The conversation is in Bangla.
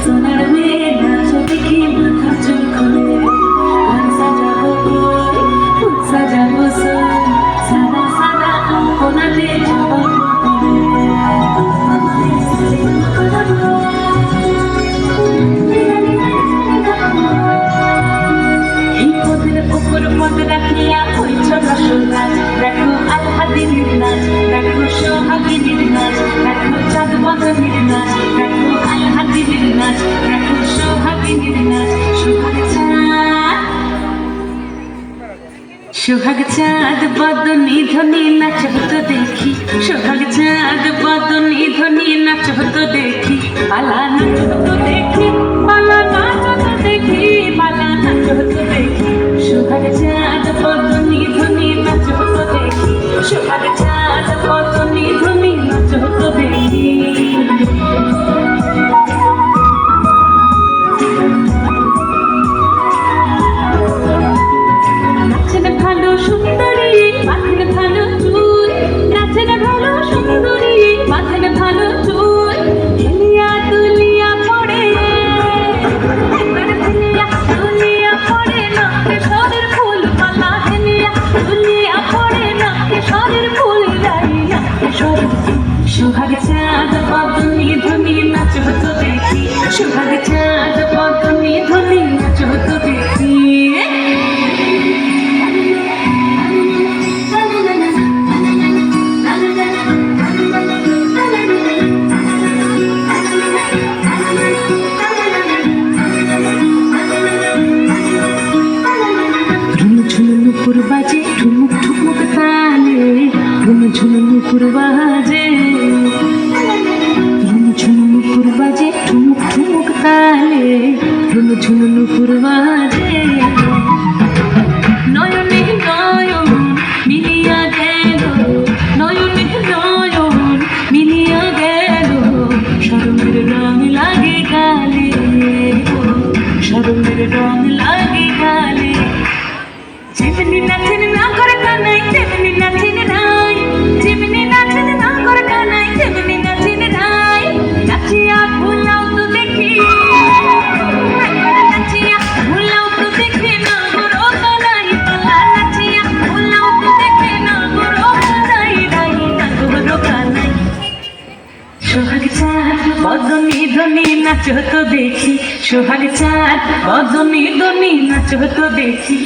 সোনার মেয়ে নাচ দেখি মাথা চুল করে ঘর সাজাবো ফুল সাজাবো সাদা সাদা কোনাতে যাবো এই পদের উপর পদ রাখিয়া হইছ রসল নাচ দেখো আলহাদিনীর নাচ দেখো সোহাগিনীর নাচ দেখো চাঁদ বদনীর নাচ দেখো আলহাদিনীর নাচ দেখো সোহাগিনীর নাচ সোহাগ চাঁদ বদনী ধ্বনি নাচ হতো দেখি সোহাগ চাঁদ বদনী ধ্বনি নাচ হতো দেখি পালা নাচ হতো দেখি পালা নাচ হতো দেখি পালা নাচ হতো দেখি সোহাগ চাঁদ বদনী ধ্বনি নাচ হতো দেখি সোহাগ চাঁদ বদনী ধ্বনি নাচ হতো দেখি নাচেন ভালো সুন্দরী মাথেন ভালো চুল নাচেন ভালো সুন্দরী মাথেন ভালো চুল হেলিয়া তুলিয়া পড়ে একবার হেলিয়া তুলিয়া পড়ে নাকে শরীর ফুল পালা হেলিয়া তুলিয়া পড়ে নাকে শরীর ফুল লাইয়া শরীর সোহাগ চাঁদ বদনী ধ্বনি নাচ হতো দেখি সোহাগ চাঁদ বদনী ধ্বনি নাচ হতো দেখি নুপুর বাজে ঠুমুক ঠুমুক তালে ঝুম নুপুর বাজে ঝুম নুপুর বাজে ঠুমুক ঠুমুক তালে ঝুম নুপুর বাজে নয়নে নয়ন মিলিয়া গেল নয়নে নয়ন মিলিয়া গেল শরমের রং লাগে গালে শরমের রং লাগে গালে যেমনি নাচেন না করে কানাই তেমনি নাচেন রাই যেমনি নাচেন না করে কানাই তেমনি নাচেন রাই নাচিয়া ভুলাও তো দেখি নাচিয়া ভুলাও তো দেখি না গরো কানাই পালা নাচিয়া ভুলাও তো দেখি না গরো কানাই রাই না গরো কানাই সোহাগ চাঁদ বদনী ধ্বনি নাচ হতো দেখি সোহাগ চাঁদ বদনী ধ্বনি নাচ হতো দেখি